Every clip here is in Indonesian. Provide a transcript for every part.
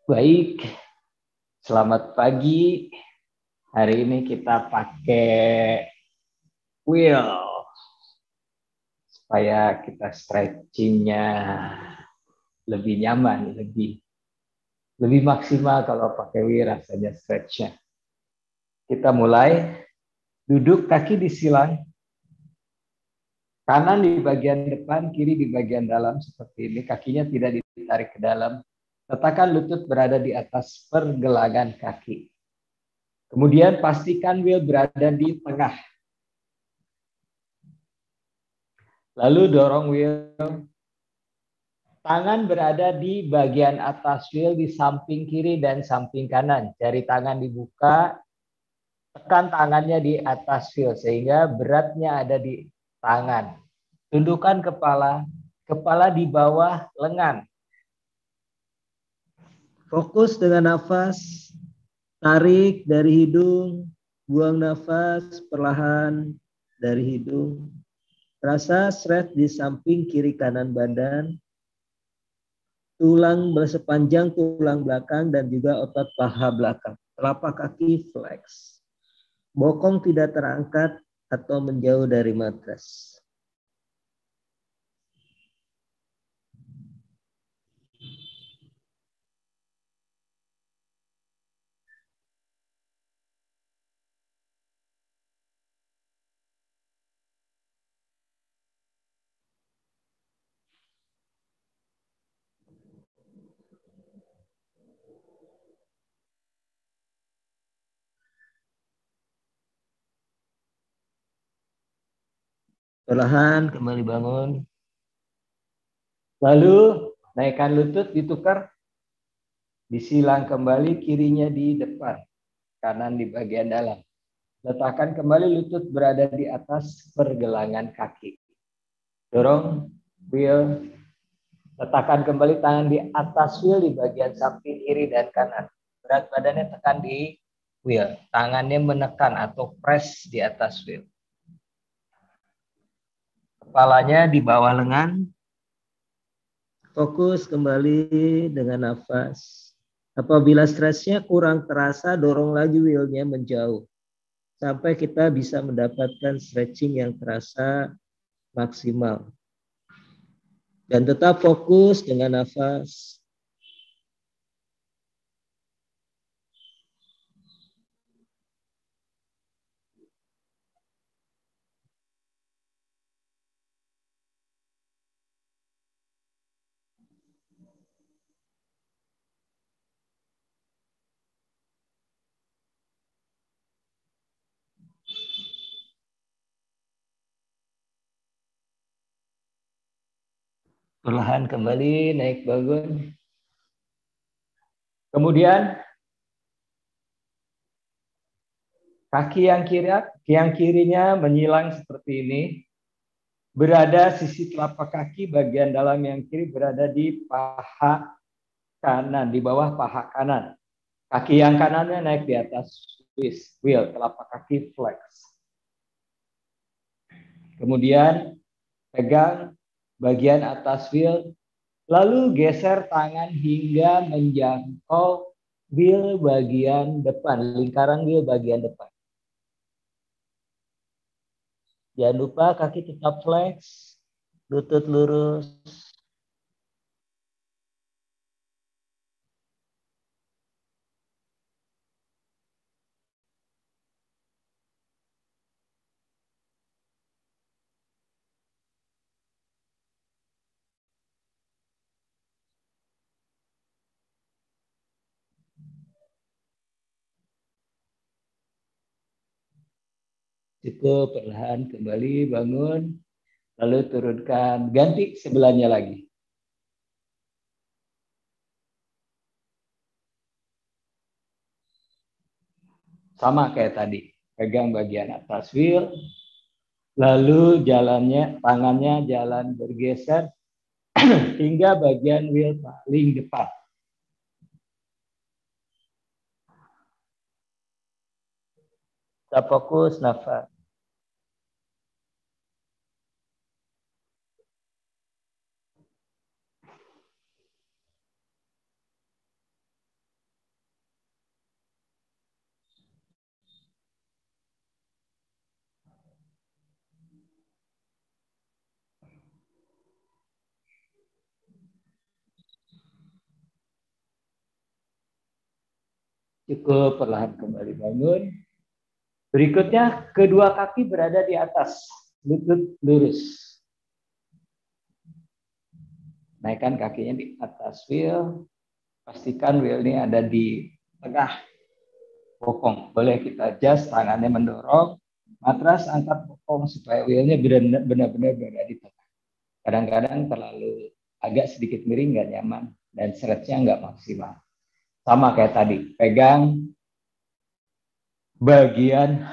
Baik, selamat pagi. Hari ini kita pakai wheel supaya kita stretchingnya lebih nyaman, lebih maksimal kalau pakai wheel rasanya stretchnya. Kita mulai duduk kaki disilang, kanan di bagian depan, kiri di bagian dalam seperti ini. Kakinya tidak ditarik ke dalam. Letakkan lutut berada di atas pergelangan kaki. Kemudian pastikan wheel berada di tengah. Lalu dorong wheel. Tangan berada di bagian atas wheel di samping kiri dan samping kanan. Jari tangan dibuka. Tekan tangannya di atas wheel sehingga beratnya ada di tangan. Tundukkan kepala. Kepala di bawah lengan. Fokus dengan nafas. Tarik dari hidung. Buang nafas perlahan dari hidung. Rasa stretch di samping kiri kanan badan. Tulang sepanjang tulang belakang dan juga otot paha belakang. Telapak kaki flex. Bokong tidak terangkat atau menjauh dari matras. Perlahan kembali bangun. Lalu naikkan lutut, ditukar. Disilang kembali, kirinya di depan. Kanan di bagian dalam. Letakkan kembali lutut berada di atas pergelangan kaki. Dorong wheel. Letakkan kembali tangan di atas wheel di bagian samping kiri dan kanan. Berat badannya tekan di wheel. Tangannya menekan atau press di atas wheel. Kepalanya di bawah lengan. Fokus kembali dengan nafas. Apabila stresnya kurang terasa, dorong lagi wheelnya menjauh. Sampai kita bisa mendapatkan stretching yang terasa maksimal. Dan tetap fokus dengan nafas. Perlahan kembali naik bangun. Kemudian kaki yang kirinya menyilang seperti ini. Berada sisi telapak kaki bagian dalam yang kiri berada di paha kanan, di bawah paha kanan. Kaki yang kanannya naik di atas wheel, telapak kaki flex. Kemudian pegang bagian atas wheel, lalu geser tangan hingga menjangkau wheel bagian depan, lingkaran wheel bagian depan. Jangan lupa kaki tetap flex, lutut lurus. Cukup, perlahan kembali bangun, lalu turunkan, ganti sebelahnya lagi. Sama kayak tadi, pegang bagian atas wheel, lalu tangannya jalan bergeser hingga bagian wheel paling depan. Kita fokus nafas. Cukup, perlahan kembali bangun. Berikutnya, kedua kaki berada di atas, lutut lurus. Naikkan kakinya di atas wheel. Pastikan wheel ini ada di tengah bokong. Boleh kita adjust, tangannya mendorong. Matras angkat bokong supaya wheelnya benar-benar berada di tengah. Kadang-kadang terlalu agak sedikit miring, nggak nyaman. Dan stretch-nya nggak maksimal. Sama kayak tadi, pegang bagian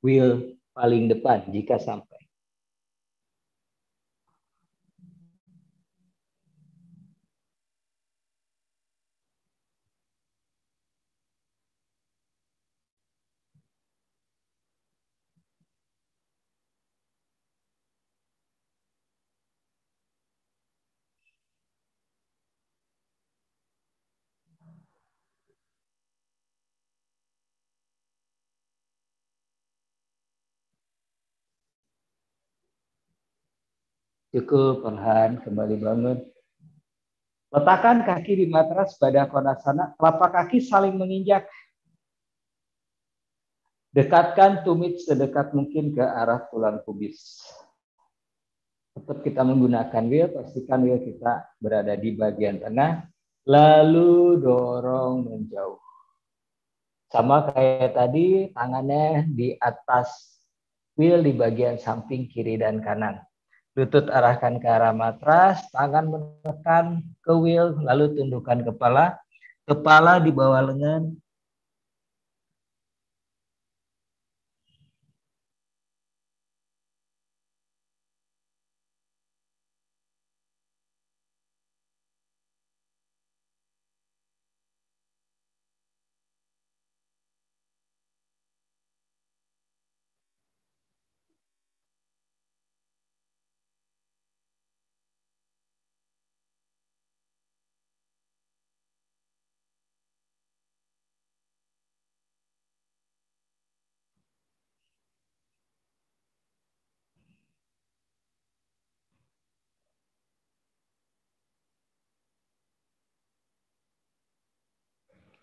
wheel paling depan jika sampai. Cukup, perlahan kembali bangun. Letakkan kaki di matras pada konasana, telapak kaki saling menginjak. Dekatkan tumit sedekat mungkin ke arah tulang pubis. Tetap kita menggunakan wheel, pastikan wheel kita berada di bagian tengah, lalu dorong menjauh. Sama kayak tadi, tangannya di atas wheel di bagian samping kiri dan kanan. Lutut arahkan ke arah matras, tangan menekan ke wheel, lalu tundukkan kepala. Kepala di bawah lengan.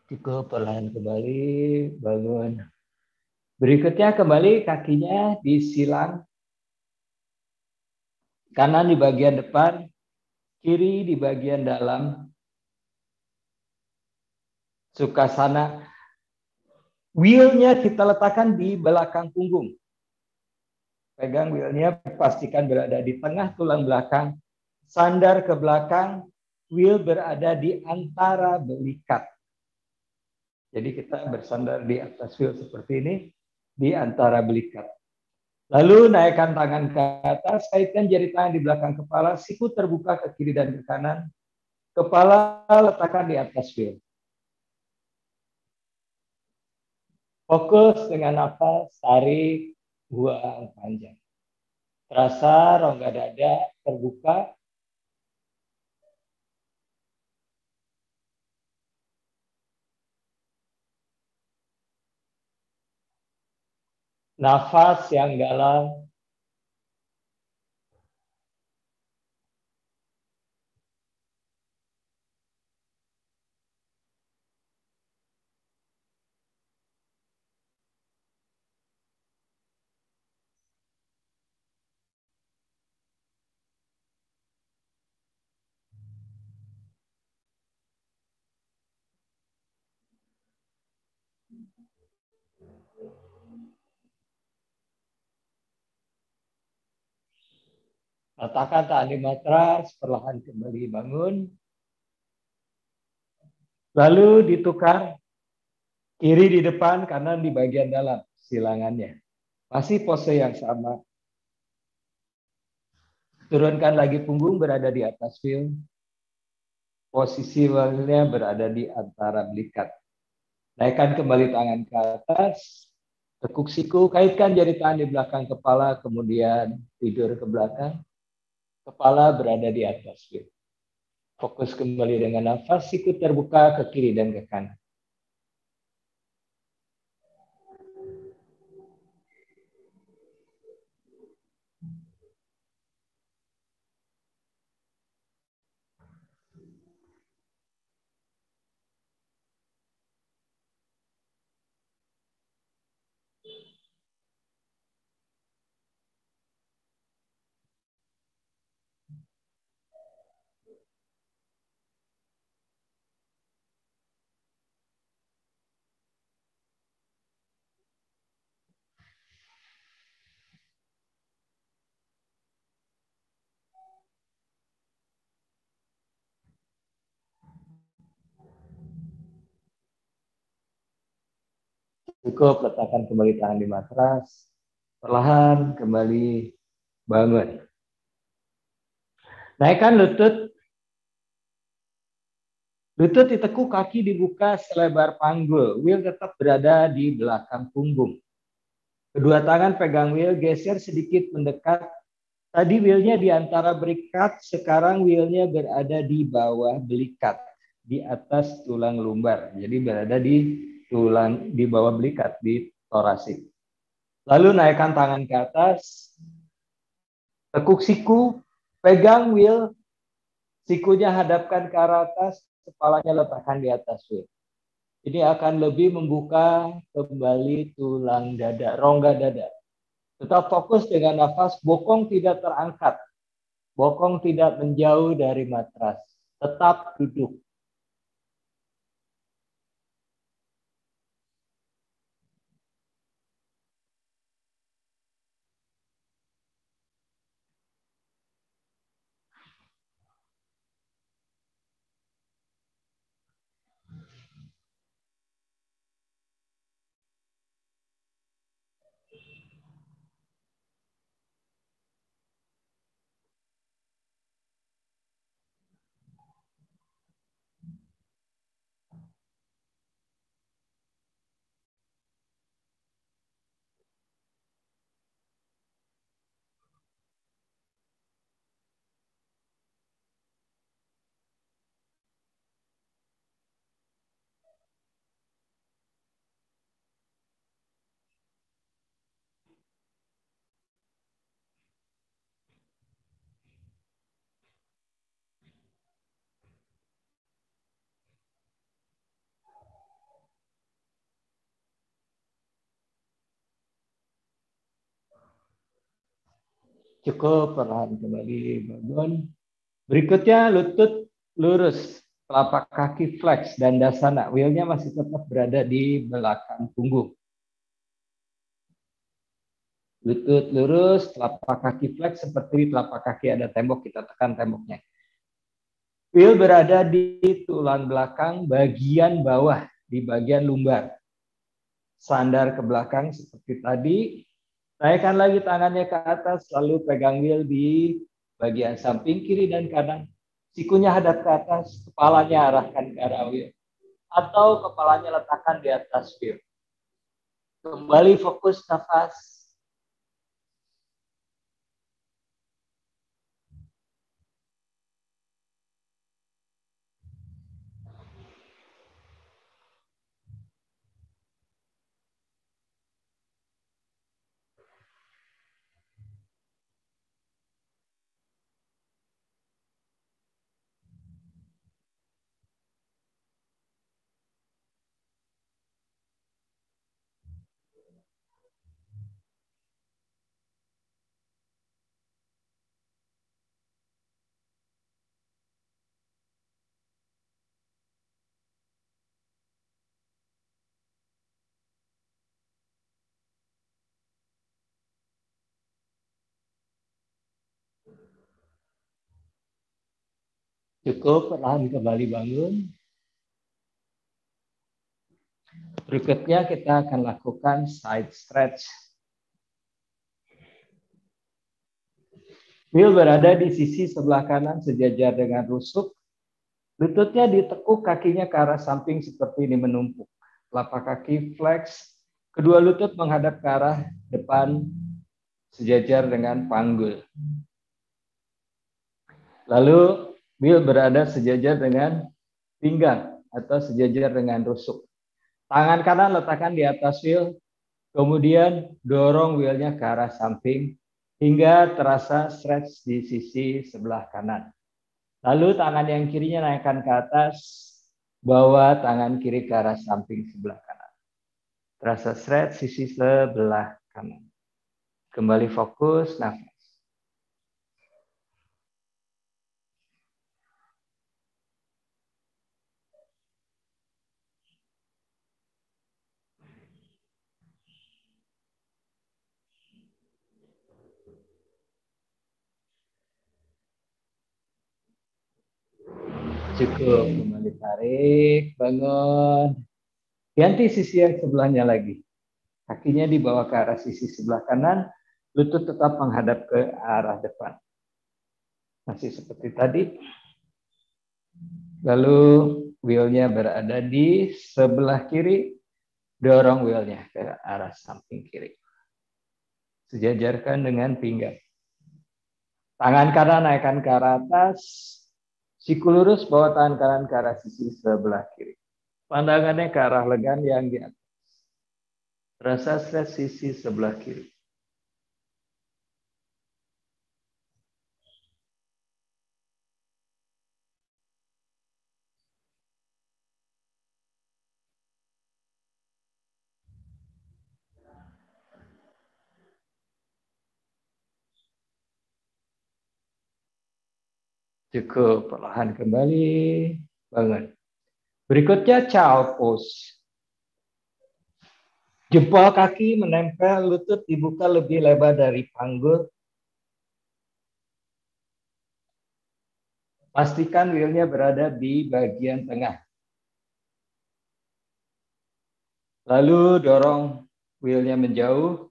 Cukup, perlahan kembali, bangun. Berikutnya kembali kakinya disilang. Kanan di bagian depan, kiri di bagian dalam. Sukhasana. Wheelnya kita letakkan di belakang punggung. Pegang wheelnya, pastikan berada di tengah tulang belakang. Sandar ke belakang, wheel berada di antara belikat. Jadi kita bersandar di atas wheel seperti ini, di antara belikat. Lalu naikkan tangan ke atas, kaitkan jari tangan di belakang kepala, siku terbuka ke kiri dan ke kanan. Kepala letakkan di atas wheel. Fokus dengan nafas, tarik, buang panjang. Terasa rongga dada terbuka. Nafas yang dalam. Letakkan tangan di matras, perlahan kembali bangun. Lalu ditukar, kiri di depan, kanan di bagian dalam silangannya. Masih pose yang sama. Turunkan lagi punggung berada di atas wheel. Posisi wheelnya berada di antara belikat. Naikkan kembali tangan ke atas. Tekuk siku, kaitkan jari tangan di belakang kepala, kemudian tidur ke belakang. Kepala berada di atas wheel. Fokus kembali dengan nafas, siku terbuka ke kiri dan ke kanan. Cukup, letakkan kembali tangan di matras. Perlahan kembali bangun. Naikkan lutut. Lutut ditekuk, kaki dibuka selebar panggul. Will tetap berada di belakang punggung. Kedua tangan pegang will, geser sedikit mendekat. Tadi willnya di antara berikat, sekarang willnya berada di bawah belikat, di atas tulang lumbar. Jadi berada di tulang, di bawah belikat, di torasik. Lalu naikkan tangan ke atas, tekuk siku, pegang will, sikunya hadapkan ke arah atas, kepalanya letakkan di atas will. Ini akan lebih membuka kembali tulang dada, rongga dada. Tetap fokus dengan nafas, bokong tidak terangkat. Bokong tidak menjauh dari matras. Tetap duduk. Cukup, perlahan kembali bangun. Berikutnya lutut lurus, telapak kaki flex dan dasana. Willnya masih tetap berada di belakang punggung. Lutut lurus, telapak kaki flex seperti telapak kaki ada tembok, kita tekan temboknya. Will berada di tulang belakang bagian bawah, di bagian lumbar. Sandar ke belakang seperti tadi. Naikkan lagi tangannya ke atas, lalu pegang will di bagian samping kiri dan kanan. Sikunya hadap ke atas, kepalanya arahkan ke arah will. Atau kepalanya letakkan di atas will. Kembali fokus nafas. Cukup, perlahan kembali bangun. Berikutnya kita akan lakukan side stretch. Will berada di sisi sebelah kanan sejajar dengan rusuk. Lututnya ditekuk, kakinya ke arah samping seperti ini menumpuk. Telapak kaki flex, kedua lutut menghadap ke arah depan sejajar dengan panggul. Lalu Will berada sejajar dengan pinggang atau sejajar dengan rusuk. Tangan kanan letakkan di atas Will, kemudian dorong Willnya ke arah samping hingga terasa stretch di sisi sebelah kanan. Lalu tangan yang kirinya naikkan ke atas, bawa tangan kiri ke arah samping sebelah kanan. Terasa stretch sisi sebelah kanan. Kembali fokus nafas. Cukup, kembali tarik, bangun. Ganti sisi yang sebelahnya lagi. Kakinya dibawa ke arah sisi sebelah kanan, lutut tetap menghadap ke arah depan. Masih seperti tadi. Lalu wheelnya berada di sebelah kiri, dorong wheelnya ke arah samping kiri. Sejajarkan dengan pinggang. Tangan kanan naikkan ke arah atas, siku lurus bawa tangan kanan ke arah sisi sebelah kiri. Pandangannya ke arah lengan yang di atas. Rasa stres sisi sebelah kiri. Cukup, perlahan kembali, bangun. Berikutnya child pose. Jempol kaki menempel, lutut dibuka lebih lebar dari panggul. Pastikan wheelnya berada di bagian tengah. Lalu dorong wheelnya menjauh.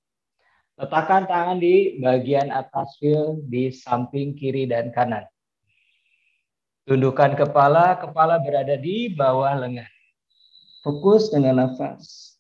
Letakkan tangan di bagian atas wheel di samping kiri dan kanan. Tundukkan kepala, kepala berada di bawah lengan. Fokus dengan nafas.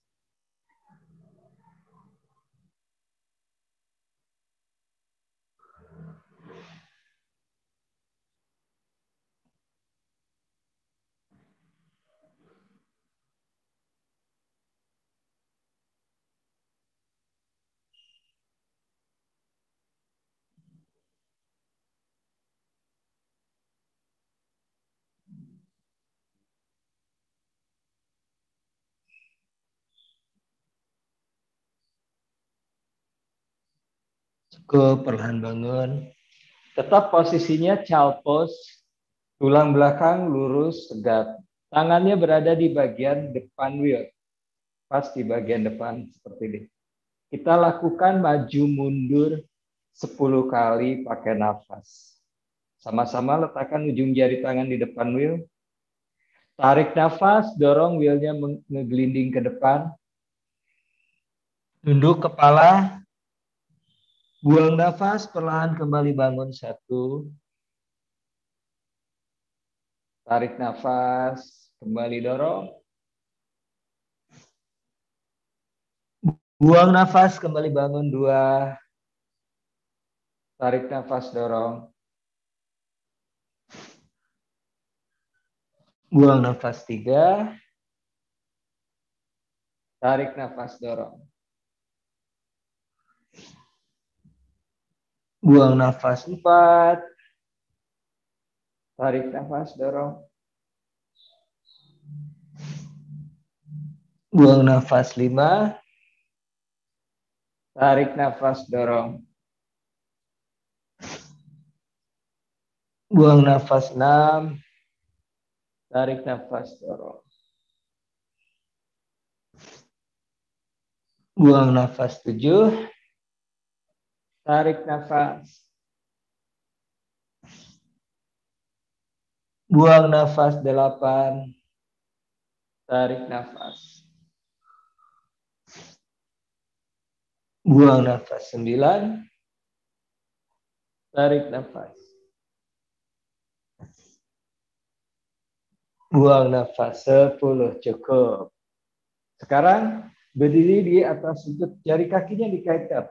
Cukup, perlahan bangun. Tetap posisinya child pose. Tulang belakang lurus, tegak. Tangannya berada di bagian depan wheel. Pas di bagian depan seperti ini. Kita lakukan maju mundur 10 kali pakai nafas. Sama-sama letakkan ujung jari tangan di depan wheel. Tarik nafas, dorong wheelnya menggelinding ke depan. Tunduk kepala. Buang nafas, perlahan kembali bangun 1. Tarik nafas, kembali dorong. Buang nafas, kembali bangun 2. Tarik nafas, dorong. Buang nafas 3. Tarik nafas, dorong. Buang nafas 4. Tarik nafas, dorong. Buang nafas 5. Tarik nafas, dorong. Buang nafas 6. Tarik nafas, dorong. Buang nafas 7. Tarik nafas. Buang nafas 8. Tarik nafas. Buang nafas 9. Tarik nafas. Buang nafas 10. Cukup. Sekarang berdiri di atas lutut, jari kakinya dikaitkan.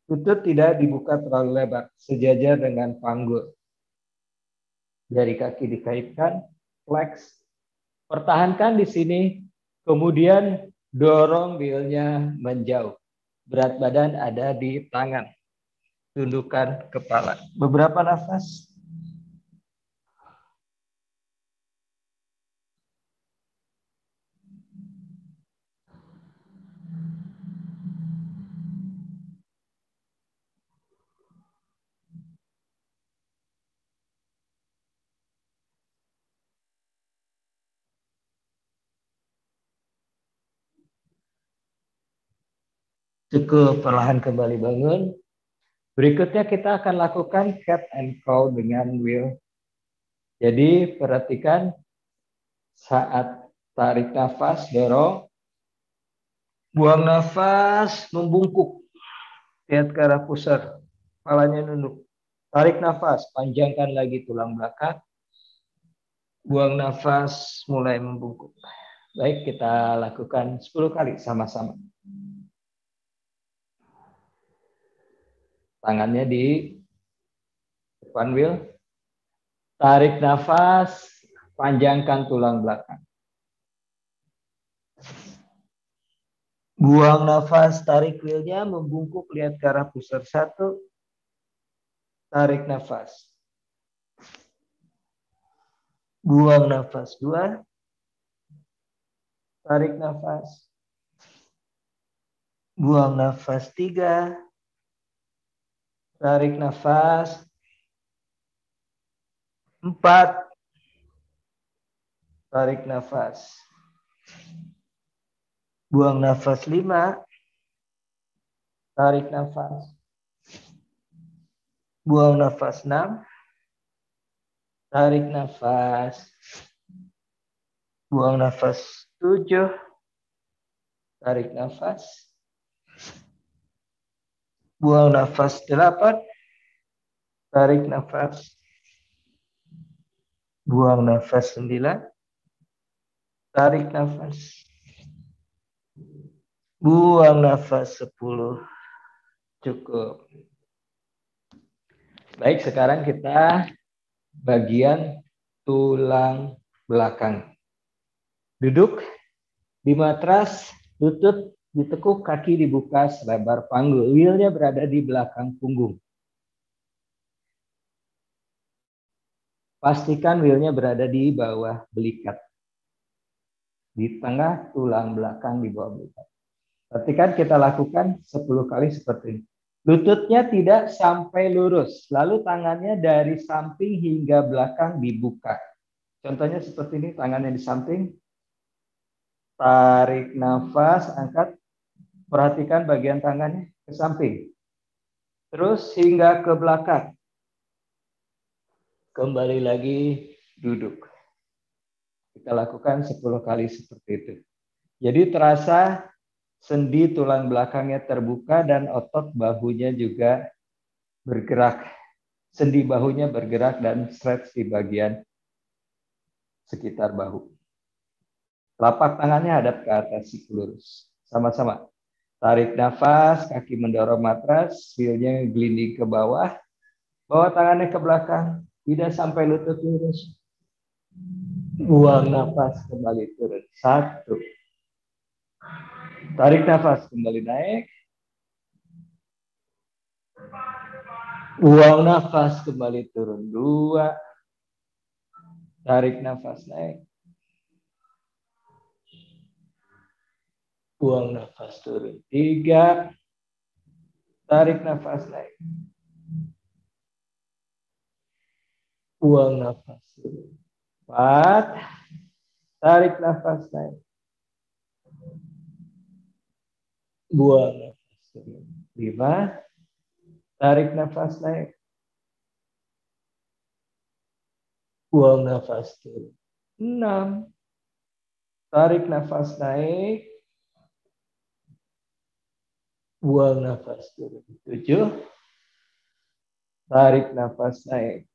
Lutut tidak dibuka terlalu lebar, sejajar dengan panggul. Jari kaki dikaitkan, flex. Pertahankan di sini, kemudian dorong wheelnya menjauh. Berat badan ada di tangan. Tundukkan kepala. Beberapa nafas. Cukup, perlahan kembali bangun. Berikutnya kita akan lakukan cat and cow dengan wheel. Jadi perhatikan saat tarik nafas, dorong. Buang nafas, membungkuk. Lihat ke arah pusar. Kepalanya nunduk. Tarik nafas, panjangkan lagi tulang belakang. Buang nafas, mulai membungkuk. Baik, kita lakukan 10 kali sama-sama. Tangannya di depan wheel. Tarik nafas, panjangkan tulang belakang. Buang nafas, tarik wheelnya, membungkuk, lihat ke arah pusar. 1. Tarik nafas. Buang nafas. 2. Tarik nafas. Buang nafas. 3. Tarik nafas. 4. Tarik nafas. Buang nafas. 5. Tarik nafas. Buang nafas. 6. Tarik nafas. Buang nafas. 7. Tarik nafas. Buang nafas. 8. Tarik nafas. Buang nafas. 9. Tarik nafas. Buang nafas. 10. Cukup. Baik, sekarang kita bagian tulang belakang. Duduk di matras, lutut ditekuk, kaki dibuka selebar panggul. Wheelnya berada di belakang punggung. Pastikan wheelnya berada di bawah belikat. Di tengah tulang belakang di bawah belikat. Perhatikan kita lakukan 10 kali seperti ini. Lututnya tidak sampai lurus, lalu tangannya dari samping hingga belakang dibuka. Contohnya seperti ini, tangannya di samping. Tarik nafas, angkat. Perhatikan bagian tangannya ke samping. Terus hingga ke belakang. Kembali lagi duduk. Kita lakukan 10 kali seperti itu. Jadi terasa sendi tulang belakangnya terbuka dan otot bahunya juga bergerak. Sendi bahunya bergerak dan stretch di bagian sekitar bahu. Telapak tangannya hadap ke atas, siku lurus. Sama-sama. Tarik nafas, kaki mendorong matras, wheelnya gelinding ke bawah. Bawa tangannya ke belakang, tidak sampai lutut lurus. Buang nafas, kembali turun. 1. Tarik nafas, kembali naik. Buang nafas, kembali turun. 2. Tarik nafas, naik. Buang nafas, turun. 3. Tarik nafas, naik. Buang nafas, turun. 4. Tarik nafas, naik. Buang nafas, turun. 5. Tarik nafas, naik. Buang nafas, turun. 6. Tarik nafas, naik. Buang nafas, turun. 7. Tarik nafas, naik.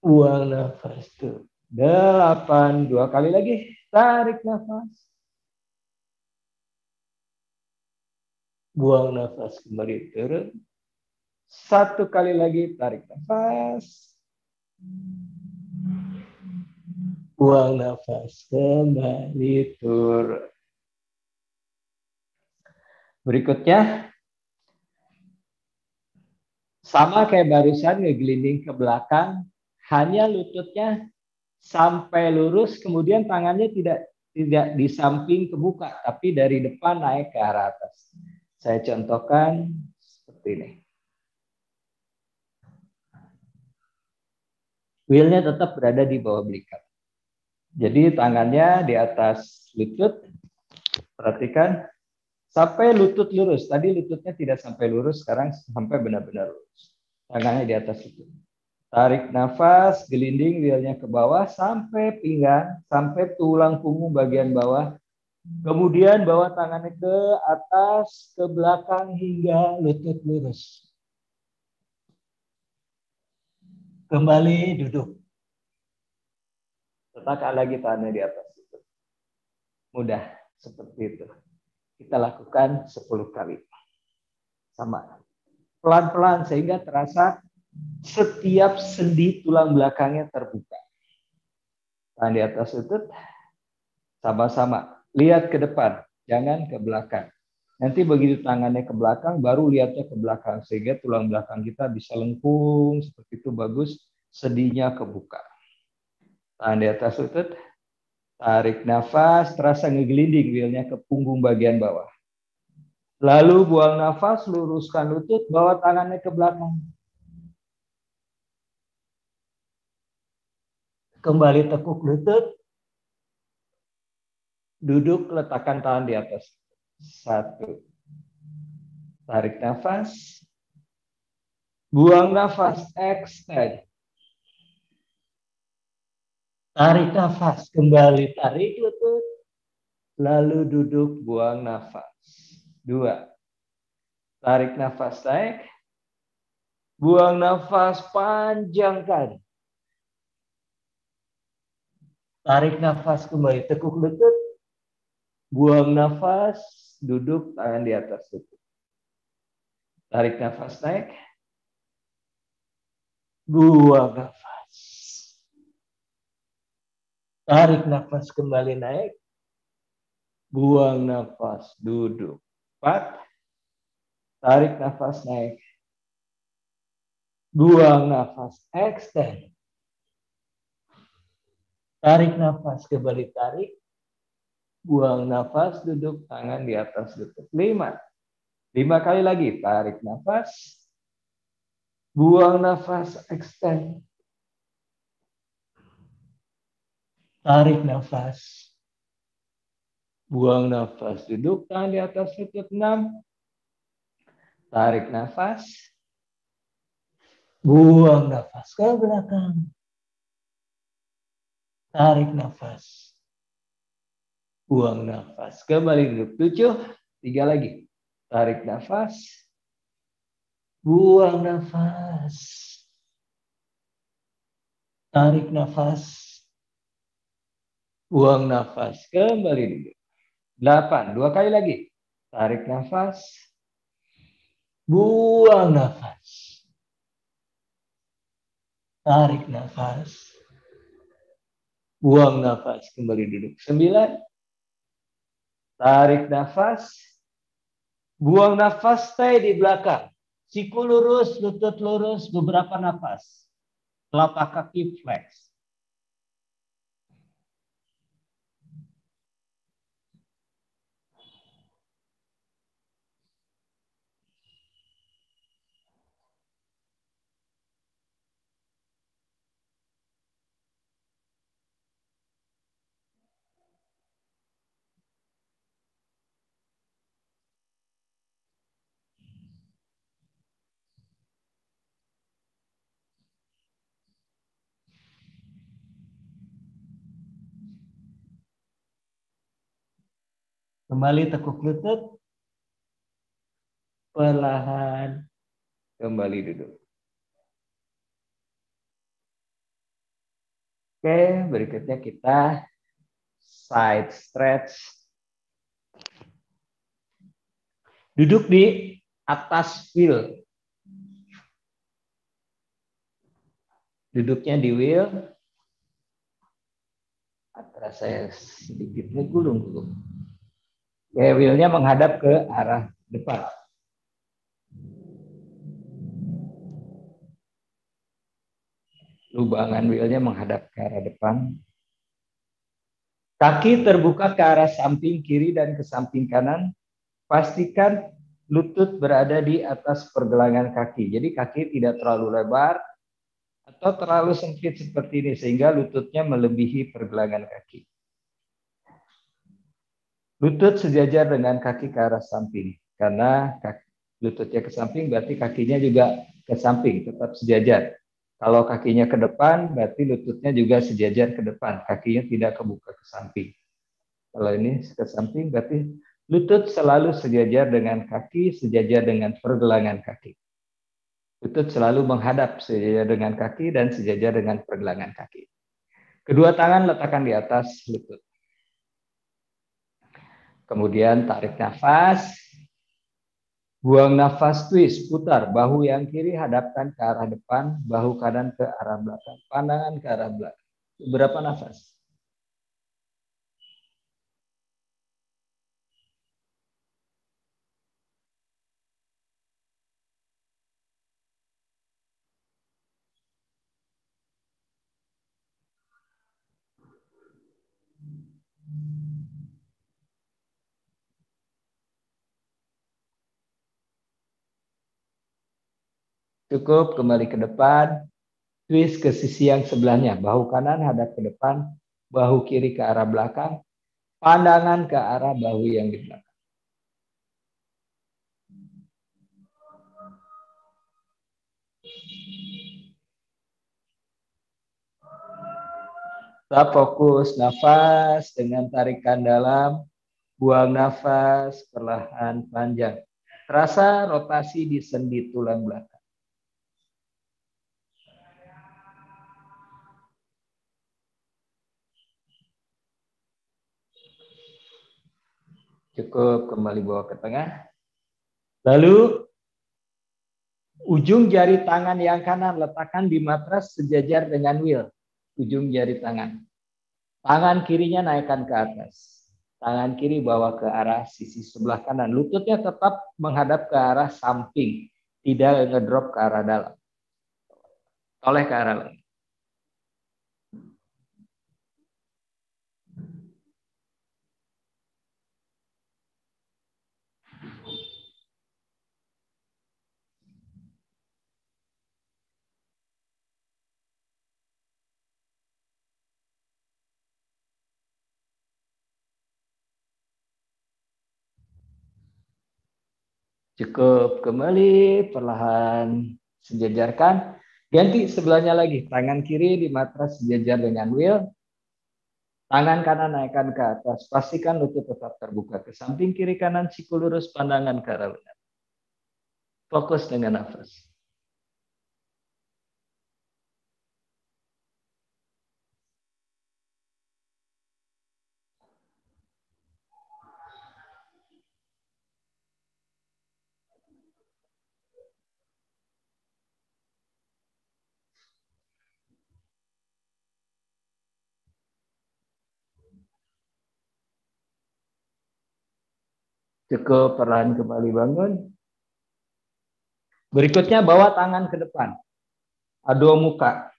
Buang nafas, turun. 8. 2 kali lagi. Tarik nafas. Buang nafas, kembali turun. 1 kali lagi. Tarik nafas. Buang nafas, kembali turun. Berikutnya, sama kayak barusan, ngegelinding ke belakang, hanya lututnya sampai lurus, kemudian tangannya tidak di samping kebuka, tapi dari depan naik ke arah atas. Saya contohkan seperti ini. Wheelnya tetap berada di bawah belikat. Jadi tangannya di atas lutut, Perhatikan sampai lutut lurus. Tadi lututnya tidak sampai lurus, sekarang sampai benar-benar lurus. Tangannya di atas lutut. Tarik nafas, gelinding wheelnya ke bawah sampai pinggang, sampai tulang punggung bagian bawah. Kemudian bawa tangannya ke atas, ke belakang hingga lutut lurus. Kembali duduk. Letakkan lagi tangannya di atas lutut. Mudah seperti itu. Kita lakukan 10 kali. Sama. Pelan-pelan sehingga terasa setiap sendi tulang belakangnya terbuka. Tangan di atas lutut. Sama-sama. Lihat ke depan. Jangan ke belakang. Nanti begitu tangannya ke belakang, baru lihatnya ke belakang. Sehingga tulang belakang kita bisa lengkung. Seperti itu bagus. Sendinya kebuka. Tangan di atas lutut. Tarik nafas. Terasa ngegelinding wheelnya ke punggung bagian bawah. Lalu buang nafas, luruskan lutut, bawa tangannya ke belakang. Kembali tekuk lutut. Duduk, letakkan tangan di atas. 1. Tarik nafas. Buang nafas, extend. Tarik nafas, kembali tarik lutut. Lalu duduk, buang nafas. 2. Tarik nafas, naik. Buang nafas, panjangkan. Tarik nafas, kembali tekuk lutut. Buang nafas, duduk, tangan di atas lutut. Tarik nafas, naik. Buang nafas. Tarik nafas, kembali naik. Buang nafas, duduk. 4. Tarik nafas, naik. Buang nafas, extend. Tarik nafas, kembali tarik. Buang nafas, duduk, tangan di atas lutut. 5. 5 kali lagi. Tarik nafas. Buang nafas, extend. Tarik nafas. Buang nafas, duduk, tangan di atas lutut. 6. Tarik nafas. Buang nafas ke belakang. Tarik nafas. Buang nafas. Kembali duduk. 7. 3 lagi. Tarik nafas. Buang nafas. Tarik nafas. Buang nafas. Kembali duduk. 8. 2 kali lagi. Tarik nafas. Buang nafas. Tarik nafas. Buang nafas. Kembali duduk. 9. Tarik nafas. Buang nafas, stay di belakang. Siku lurus, lutut lurus, beberapa nafas. Telapak kaki flex. Kembali tekuk lutut. Perlahan kembali duduk. Oke, berikutnya kita side stretch. Duduk di atas wheel. Duduknya di wheel. Antara saya sedikit menggulung. Oke, wheelnya menghadap ke arah depan. Lubangan wheelnya menghadap ke arah depan. Kaki terbuka ke arah samping kiri dan ke samping kanan. Pastikan lutut berada di atas pergelangan kaki. Jadi kaki tidak terlalu lebar atau terlalu sempit seperti ini sehingga lututnya melebihi pergelangan kaki. Lutut sejajar dengan kaki ke arah samping. Karena lututnya ke samping berarti kakinya juga ke samping, tetap sejajar. Kalau kakinya ke depan berarti lututnya juga sejajar ke depan, kakinya tidak kebuka ke samping. Kalau ini ke samping berarti lutut selalu sejajar dengan kaki, sejajar dengan pergelangan kaki. Lutut selalu menghadap sejajar dengan kaki dan sejajar dengan pergelangan kaki. Kedua tangan letakkan di atas lutut. Kemudian tarik nafas, buang nafas, twist, putar. Bahu yang kiri hadapkan ke arah depan, bahu kanan ke arah belakang, pandangan ke arah belakang. Berapa nafas? Cukup, kembali ke depan, twist ke sisi yang sebelahnya. Bahu kanan hadap ke depan, bahu kiri ke arah belakang, pandangan ke arah bahu yang di belakang. Tetap fokus nafas dengan tarikan dalam, buang nafas perlahan panjang. Terasa rotasi di sendi tulang belakang. Cukup, kembali bawa ke tengah. Lalu ujung jari tangan yang kanan letakkan di matras sejajar dengan wheel. Ujung jari tangan. Tangan kirinya naikkan ke atas. Tangan kiri bawa ke arah sisi sebelah kanan. Lututnya tetap menghadap ke arah samping. Tidak ngedrop ke arah dalam. Oleh ke arah lain. Cukup, kembali perlahan sejajarkan. Ganti sebelahnya lagi. Tangan kiri di matras sejajar dengan wheel. Tangan kanan naikkan ke atas. Pastikan lutut tetap terbuka ke samping, kiri kanan siku lurus, pandangan ke arah benar. Fokus dengan nafas. Cukup, perlahan kembali bangun. Berikutnya bawa tangan ke depan. Adu muka.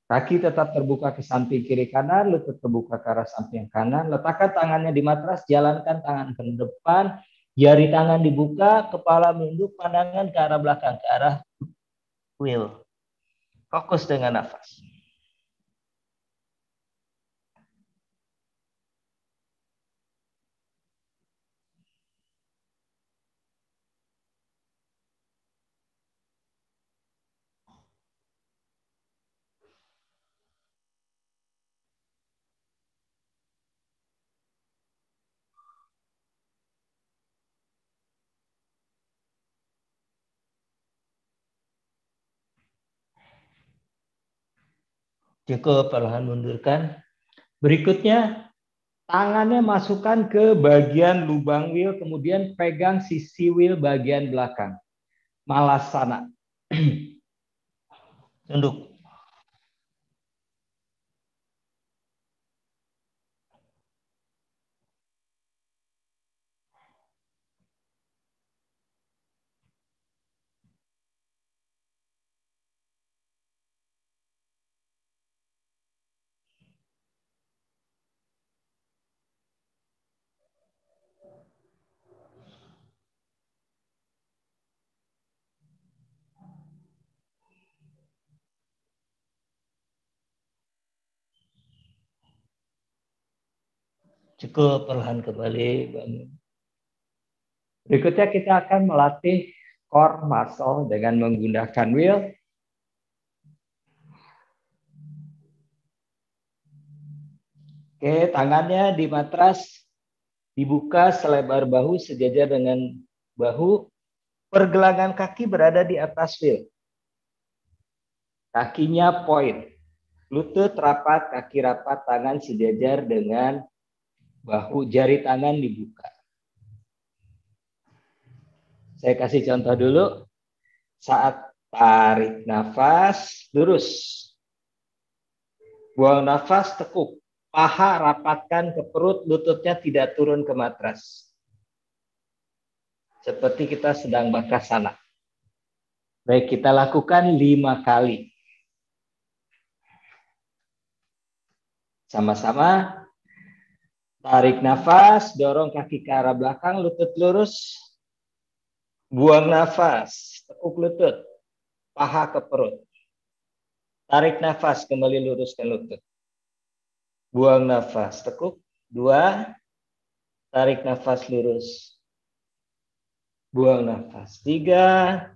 Kaki tetap terbuka ke samping kiri kanan, lutut terbuka ke arah samping kanan. Letakkan tangannya di matras, jalankan tangan ke depan, jari tangan dibuka, kepala menunduk, pandangan ke arah belakang, ke arah wheel. Fokus dengan nafas. Cukup, perlahan mundurkan. Berikutnya, tangannya masukkan ke bagian lubang wheel, kemudian pegang sisi wheel bagian belakang. Malasana. Tunduk. Cukup, perlahan kembali bangun. Berikutnya kita akan melatih core muscle dengan menggunakan wheel. Oke, tangannya di matras dibuka selebar bahu sejajar dengan bahu. Pergelangan kaki berada di atas wheel. Kakinya point. Lutut rapat, kaki rapat, tangan sejajar dengan bahu, jari tangan dibuka. Saya kasih contoh dulu. Saat tarik nafas, lurus. Buang nafas, tekuk. Paha rapatkan ke perut, lututnya tidak turun ke matras. Seperti kita sedang bakasana. Baik, kita lakukan 5 kali. Sama-sama. Tarik nafas, dorong kaki ke arah belakang, lutut lurus. Buang nafas, tekuk lutut. Paha ke perut. Tarik nafas, kembali luruskan lutut. Buang nafas, tekuk. 2. Tarik nafas, lurus. Buang nafas. 3.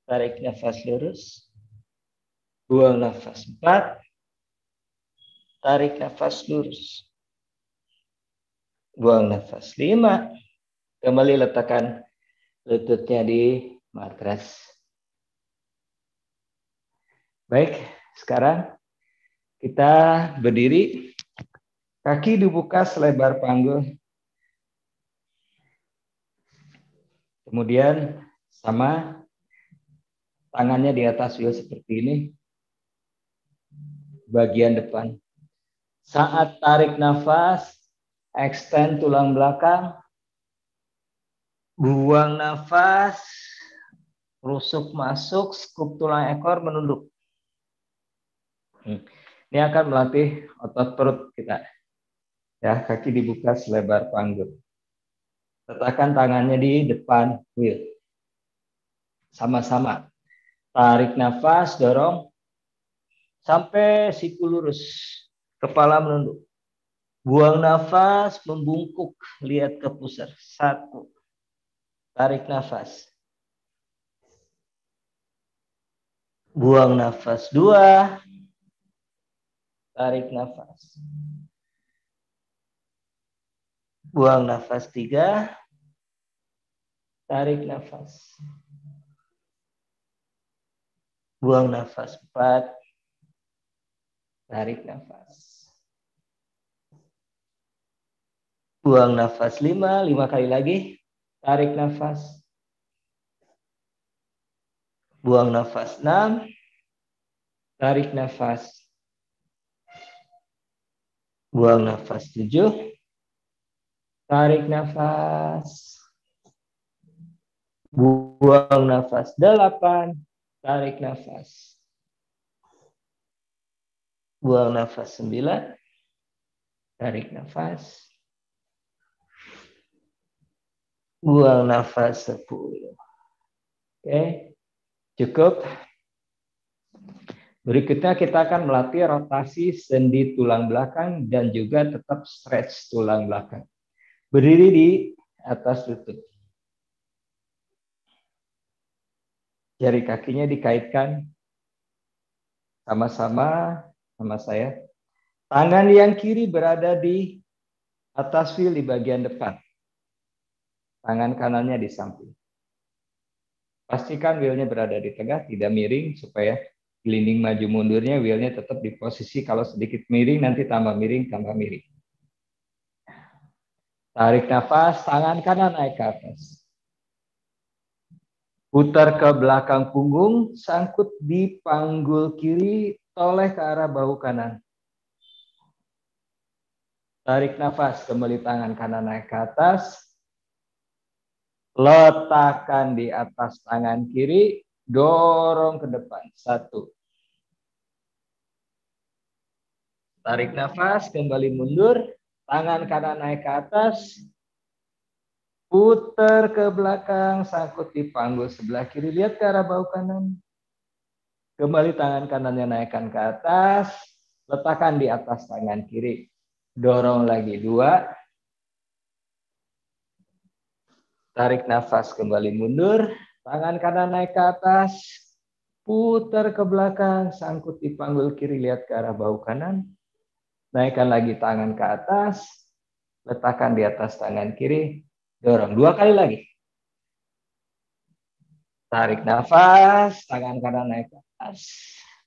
Tarik nafas, lurus. Buang nafas. 4. Tarik nafas, lurus. Buang nafas. 5. Kembali letakkan lututnya di matras. Baik, sekarang kita berdiri. Kaki dibuka selebar panggul. Kemudian sama tangannya di atas wheel seperti ini. Bagian depan. Saat tarik nafas, extend tulang belakang. Buang nafas, rusuk masuk, skup tulang ekor menunduk. Ini akan melatih otot perut kita. Ya, kaki dibuka selebar panggul. Letakkan tangannya di depan wheel. Sama-sama. Tarik nafas, dorong sampai siku lurus. Kepala menunduk. Buang nafas, membungkuk, lihat ke pusar. 1. Tarik nafas. Buang nafas. 2. Tarik nafas. Buang nafas. 3. Tarik nafas. Buang nafas. 4. Tarik nafas. Buang nafas. 5. 5 kali lagi. Tarik nafas. Buang nafas. 6. Tarik nafas. Buang nafas. 7. Tarik nafas. Buang nafas. 8. Tarik nafas. Buang nafas. 9. Tarik nafas. Buang nafas. 10. Oke, cukup. Berikutnya kita akan melatih rotasi sendi tulang belakang dan juga tetap stretch tulang belakang. Berdiri di atas lutut. Jari kakinya dikaitkan sama-sama sama saya. Tangan yang kiri berada di atas wheel di bagian depan. Tangan kanannya di samping. Pastikan wheelnya berada di tengah, tidak miring supaya gelinding maju mundurnya wheelnya tetap di posisi. Kalau sedikit miring nanti tambah miring, tambah miring. Tarik nafas, tangan kanan naik ke atas. Putar ke belakang punggung, sangkut di panggul kiri, toleh ke arah bahu kanan. Tarik nafas, kembali tangan kanan naik ke atas. Letakkan di atas tangan kiri, dorong ke depan. 1. Tarik nafas, kembali mundur. Tangan kanan naik ke atas. Putar ke belakang, sangkut di panggul sebelah kiri. Lihat ke arah bahu kanan. Kembali tangan kanannya naikkan ke atas. Letakkan di atas tangan kiri. dorong lagi 2. Tarik nafas kembali mundur, tangan kanan naik ke atas, putar ke belakang, sangkut di panggul kiri, lihat ke arah bahu kanan. Naikkan lagi tangan ke atas, letakkan di atas tangan kiri, dorong 2 kali lagi. Tarik nafas, tangan kanan naik ke atas,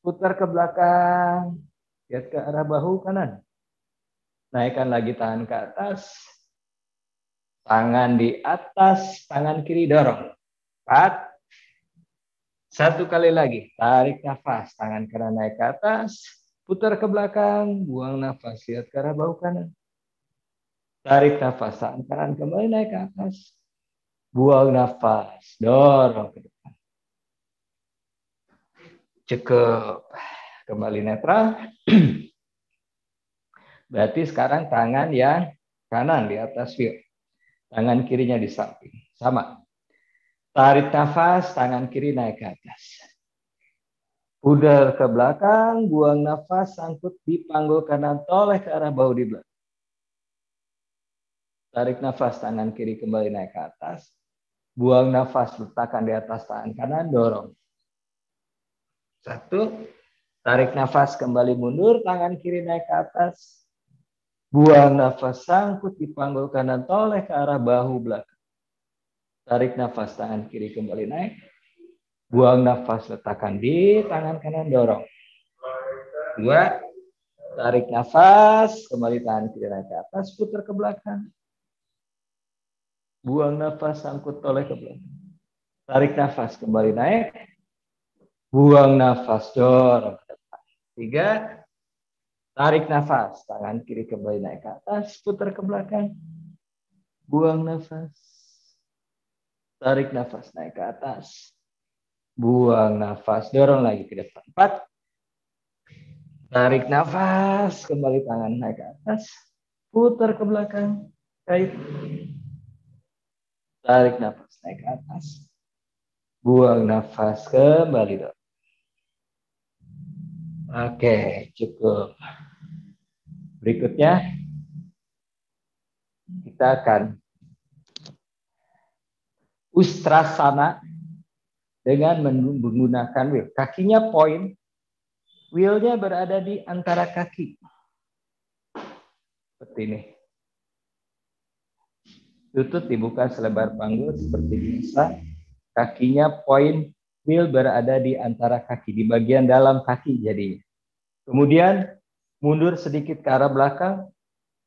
putar ke belakang, lihat ke arah bahu kanan. Naikkan lagi tangan ke atas, tangan di atas, tangan kiri dorong. 4. 1 kali lagi, tarik nafas, tangan kanan naik ke atas, putar ke belakang, buang nafas, lihat ke arah bahu kanan. Tarik nafas, tangan kanan kembali naik ke atas, buang nafas, dorong ke depan. Cukup. Kembali netral. Berarti sekarang tangan yang kanan di atas wheel. Tangan kirinya di samping. Sama. Tarik nafas, tangan kiri naik ke atas. Pudar ke belakang, buang nafas, sangkut di panggul kanan, toleh ke arah bahu di belakang. Tarik nafas, tangan kiri kembali naik ke atas. Buang nafas, letakkan di atas tangan kanan, dorong. 1. Tarik nafas, kembali mundur, tangan kiri naik ke atas. Buang nafas, sangkut di panggul kanan, toleh ke arah bahu belakang. Tarik nafas, tangan kiri kembali naik. Buang nafas, letakkan di tangan kanan, dorong. 2. Tarik nafas, kembali tangan kiri naik ke atas, putar ke belakang. Buang nafas, sangkut toleh ke belakang. Tarik nafas, kembali naik. Buang nafas, dorong ke depan. 3. Tarik nafas, tangan kiri kembali naik ke atas, putar ke belakang. Buang nafas. Tarik nafas, naik ke atas. Buang nafas, dorong lagi ke depan. 4. Tarik nafas, kembali tangan naik ke atas, putar ke belakang. Kait. Tarik nafas, naik ke atas. Buang nafas, kembali dorong. Oke, cukup. Berikutnya, kita akan ustrasana dengan menggunakan wheel. Kakinya point, wheelnya berada di antara kaki. Seperti ini. Lutut dibuka selebar panggul seperti biasa. Kakinya point, wheel berada di antara kaki, di bagian dalam kaki jadinya. Kemudian mundur sedikit ke arah belakang,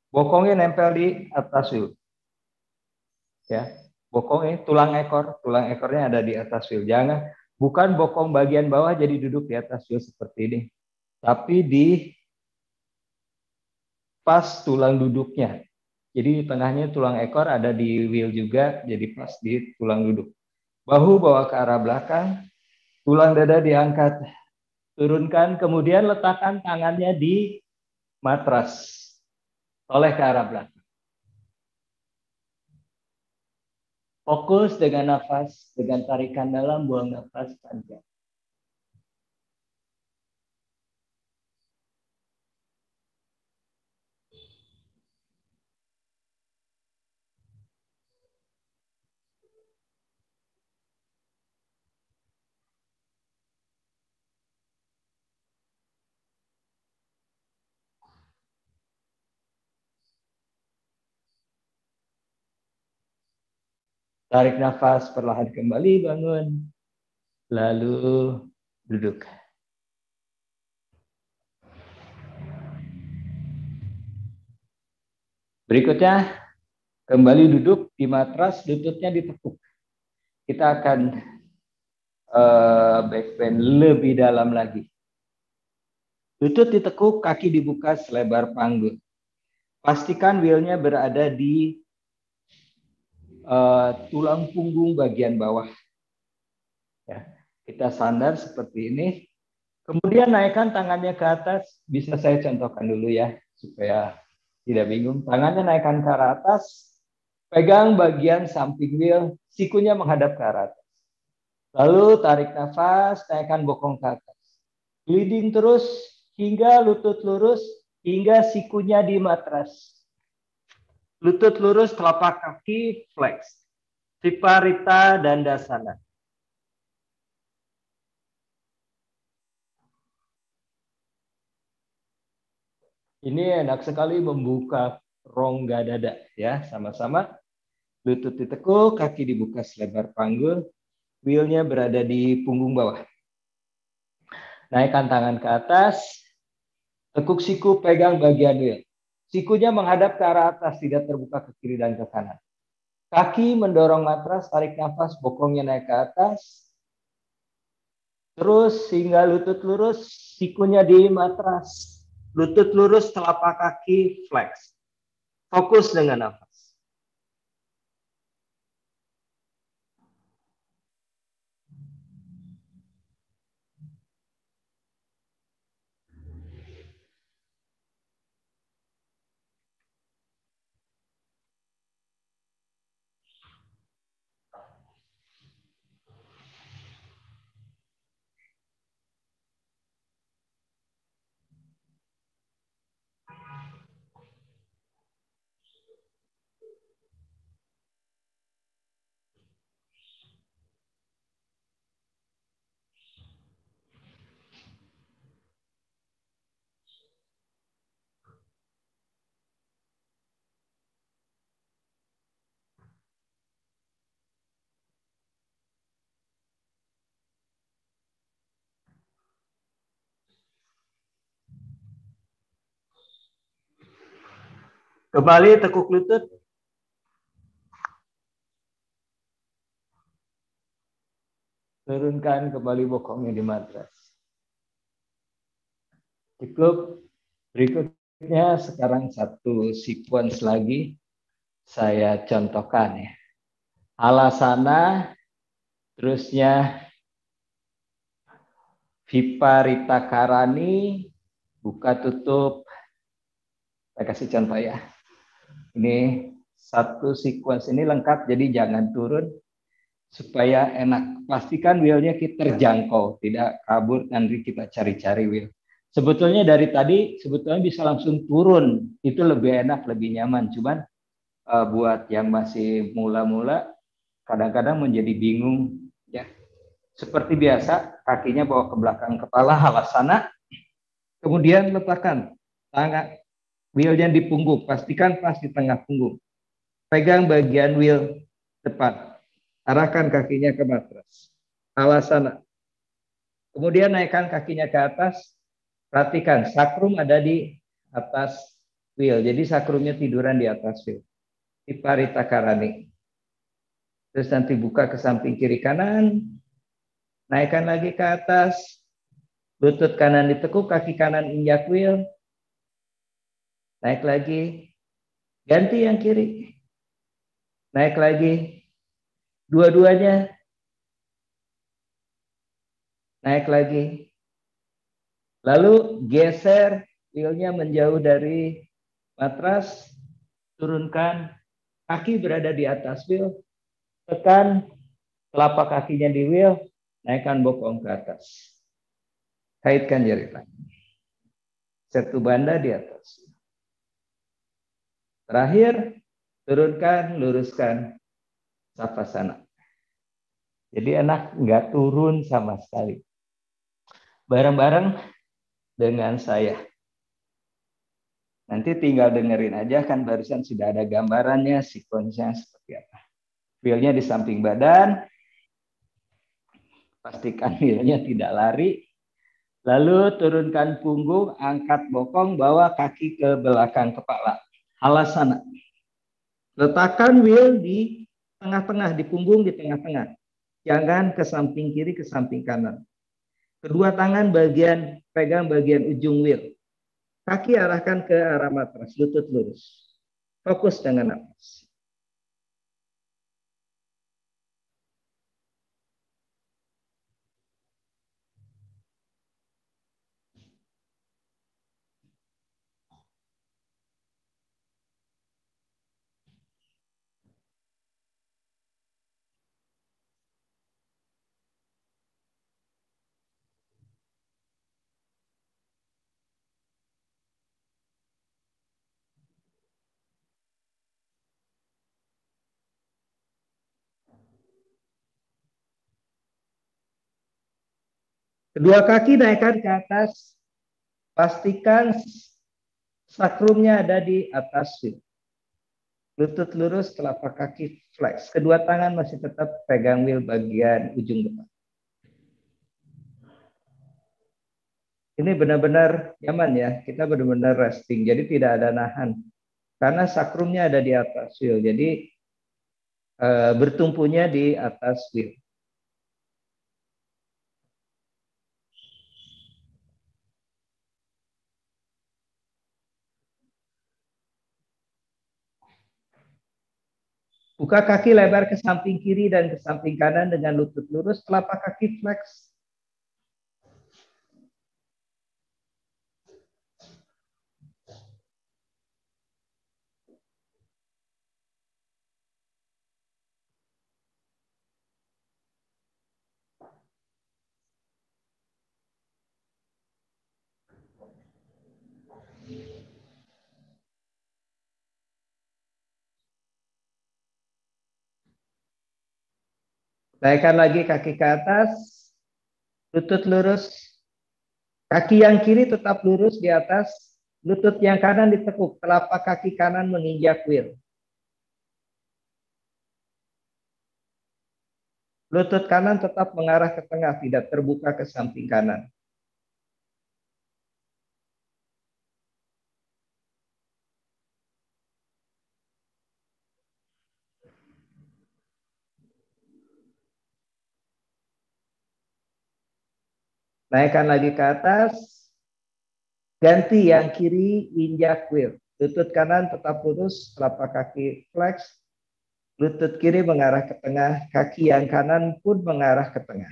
bokongnya nempel di atas wheel. Ya, bokongnya tulang ekornya ada di atas wheel. Jangan, bukan bokong bagian bawah jadi duduk di atas wheel seperti ini, tapi di pas tulang duduknya. Jadi di tengahnya tulang ekor ada di wheel juga, jadi pas di tulang duduk. Bahu bawa ke arah belakang, tulang dada diangkat, turunkan, kemudian letakkan tangannya di matras, toleh ke arah belakang. Fokus dengan nafas, dengan tarikan dalam, buang nafas panjang. Tarik nafas, perlahan kembali, bangun. Lalu duduk. Berikutnya, kembali duduk di matras, lututnya ditekuk. Kita akan back bend lebih dalam lagi. Lutut ditekuk, kaki dibuka selebar panggul. Pastikan wheelnya berada di tulang punggung bagian bawah. Ya, kita sandar seperti ini. Kemudian naikkan tangannya ke atas. Bisa saya contohkan dulu ya, supaya tidak bingung. Tangannya naikkan ke arah atas. Pegang bagian samping wheel, sikunya menghadap ke arah atas. Lalu tarik nafas, naikkan bokong ke atas. Leading terus hingga lutut lurus, hingga sikunya di matras. Lutut lurus, telapak kaki flex. Viparita Dandasana. Ini enak sekali membuka rongga dada ya, sama-sama. Lutut ditekuk, kaki dibuka selebar panggul, wheelnya berada di punggung bawah. Naikkan tangan ke atas, tekuk siku, pegang bagian wheel. Sikunya menghadap ke arah atas, tidak terbuka ke kiri dan ke kanan. Kaki mendorong matras, tarik nafas, bokongnya naik ke atas. Terus hingga lutut lurus, sikunya di matras. Lutut lurus, telapak kaki flex. Fokus dengan nafas. Kembali tekuk lutut. Turunkan kembali bokongnya di matras. Cukup. Berikutnya sekarang satu sequence lagi saya contohkan ya. Halasana, terusnya Viparita Karani, buka tutup. Saya kasih contoh ya. Ini satu sequence ini lengkap, jadi jangan turun supaya enak. Pastikan wheelnya kita terjangkau, tidak kabur nanti kita cari-cari wheel. Sebetulnya dari tadi sebetulnya bisa langsung turun, itu lebih enak, lebih nyaman. Cuman buat yang masih mula-mula kadang-kadang menjadi bingung ya. Seperti biasa, kakinya bawa ke belakang kepala, halasana. Kemudian letakkan tangan wheelnya di punggung, pastikan pas di tengah punggung. Pegang bagian wheel depan. Arahkan kakinya ke matras. Halasana. Kemudian naikkan kakinya ke atas. Perhatikan, sakrum ada di atas wheel. Jadi sakrumnya tiduran di atas wheel. Viparita Karani. Terus nanti buka ke samping kiri kanan. Naikkan lagi ke atas. Lutut kanan ditekuk, kaki kanan injak wheel. Naik lagi. Ganti yang kiri. Naik lagi. Dua-duanya. Naik lagi. Lalu geser wheelnya menjauh dari matras. Turunkan. Kaki berada di atas wheel. Tekan telapak kakinya di wheel. Naikkan bokong ke atas. Kaitkan jari tangan. Satu banda di atas. Terakhir, turunkan, luruskan savasana. Jadi enak, nggak turun sama sekali. Bareng-bareng dengan saya. Nanti tinggal dengerin aja, kan barusan sudah ada gambarannya, sekuensnya seperti apa. Wheelnya di samping badan. Pastikan wheelnya tidak lari. Lalu turunkan punggung, angkat bokong, bawa kaki ke belakang kepala. Halasana. Letakkan wheel di tengah-tengah, di punggung di tengah-tengah. Jangan ke samping kiri, ke samping kanan. Kedua tangan pegang bagian ujung wheel. Kaki arahkan ke arah matras, lutut lurus. Fokus dengan nafas. Kedua kaki naikkan ke atas. Pastikan sakrumnya ada di atas wheel. Lutut lurus, telapak kaki flex. Kedua tangan masih tetap pegang wheel bagian ujung depan. Ini benar-benar nyaman ya. Kita benar-benar resting. Jadi tidak ada nahan. Karena sakrumnya ada di atas wheel. Jadi bertumpunya di atas wheel. Buka kaki lebar ke samping kiri dan ke samping kanan dengan lutut lurus, telapak kaki flex. Naikkan lagi kaki ke atas, lutut lurus. Kaki yang kiri tetap lurus di atas, lutut yang kanan ditekuk, telapak kaki kanan menginjak wheel. Lutut kanan tetap mengarah ke tengah, tidak terbuka ke samping kanan. Naikkan lagi ke atas, ganti yang kiri injak wheel. Lutut kanan tetap lurus, telapak kaki flex. Lutut kiri mengarah ke tengah, kaki yang kanan pun mengarah ke tengah.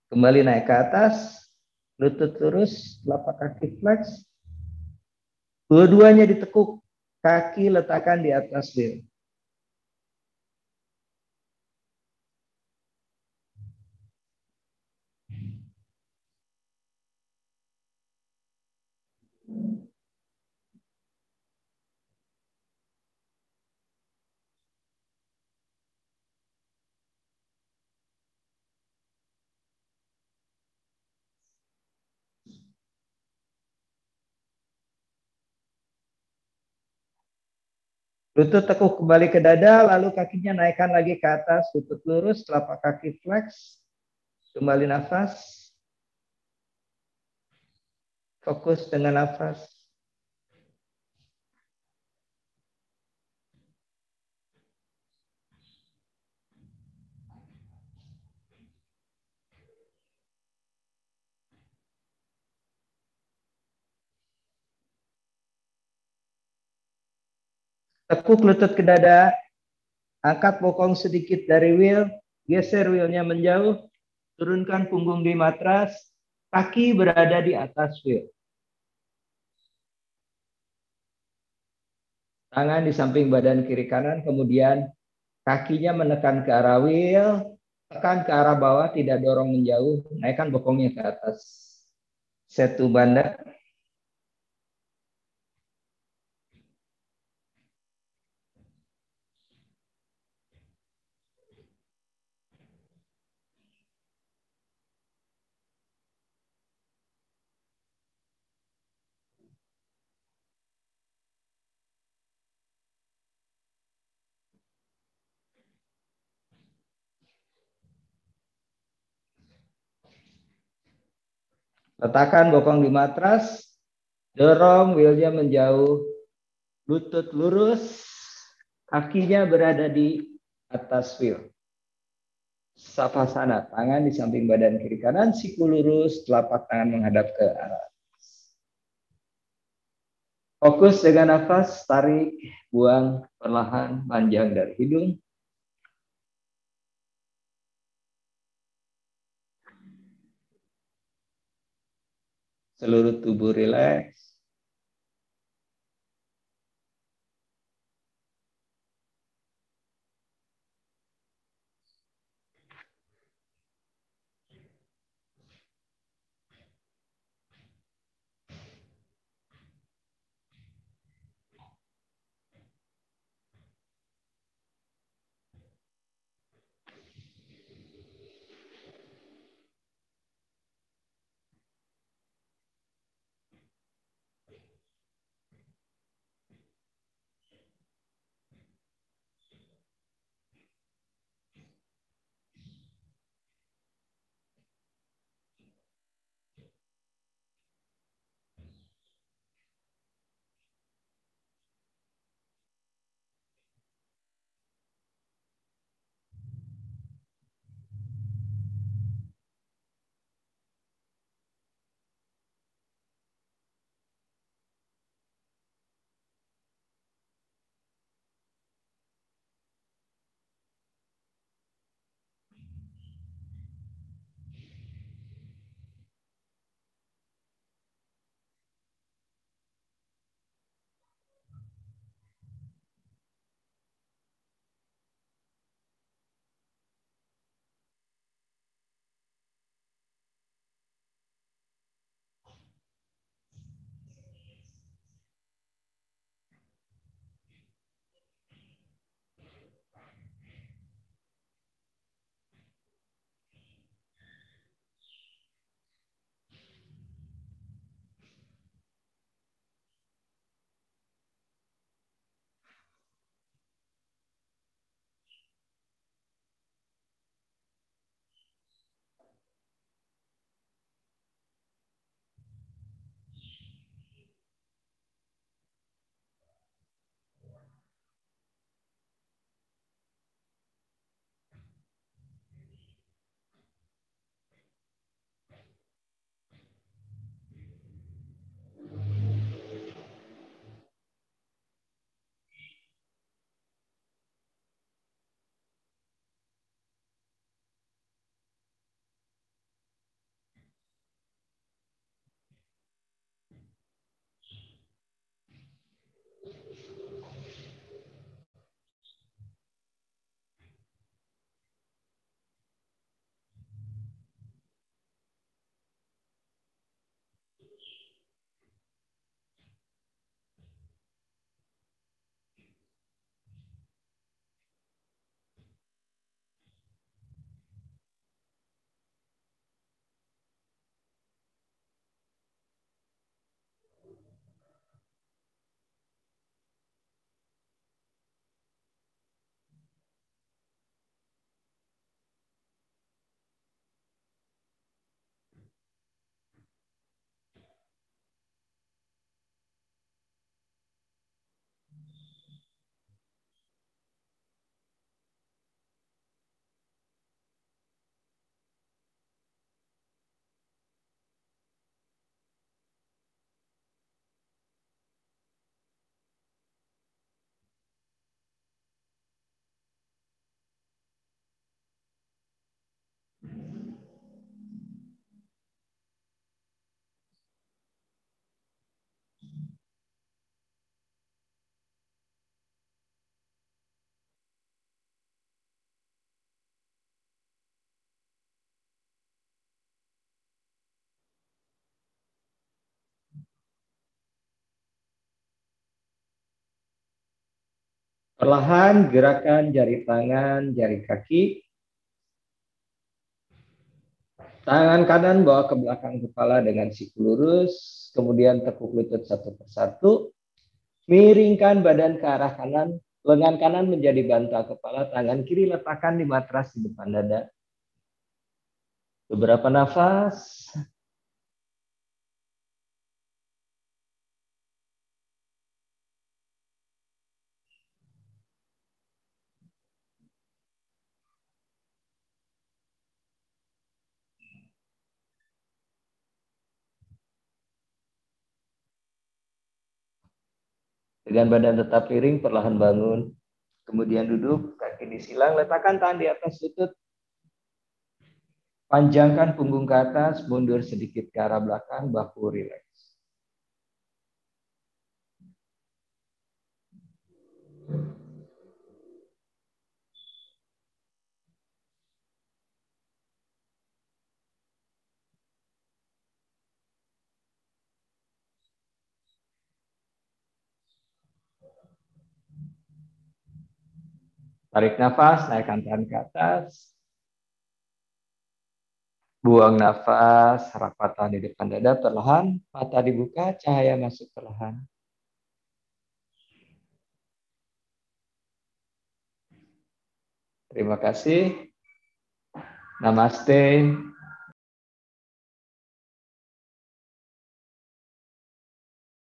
Kembali naik ke atas, lutut lurus, telapak kaki flex. Dua-duanya ditekuk, kaki letakkan di atas wheel. Lutut tekuk kembali ke dada, lalu kakinya naikkan lagi ke atas, lutut lurus, telapak kaki flex. Kembali nafas. Fokus dengan nafas. Tekuk lutut ke dada, angkat bokong sedikit dari wheel, geser wheelnya menjauh, turunkan punggung di matras, kaki berada di atas wheel. Tangan di samping badan kiri kanan, kemudian kakinya menekan ke arah wheel, tekan ke arah bawah, tidak dorong menjauh, naikkan bokongnya ke atas. Setu banda. Letakkan bokong di matras, dorong wheelnya menjauh, lutut lurus, kakinya berada di atas wheel. Savasana, tangan di samping badan kiri kanan, siku lurus, telapak tangan menghadap ke arah. Fokus dengan nafas, tarik, buang, perlahan, panjang dari hidung. Seluruh tubuh rileks. Perlahan gerakan jari tangan, jari kaki. Tangan kanan bawa ke belakang kepala dengan siku lurus. Kemudian tekuk lutut satu persatu. Miringkan badan ke arah kanan. Lengan kanan menjadi bantal kepala. Tangan kiri letakkan di matras di depan dada. Beberapa nafas. Dengan badan tetap miring, perlahan bangun. Kemudian duduk, kaki disilang, letakkan tangan di atas lutut. Panjangkan punggung ke atas, mundur sedikit ke arah belakang, bahu rileks. Tarik nafas, naikkan tangan ke atas. Buang nafas, rapatan di depan dada perlahan, mata dibuka, cahaya masuk perlahan. Terima kasih. Namaste.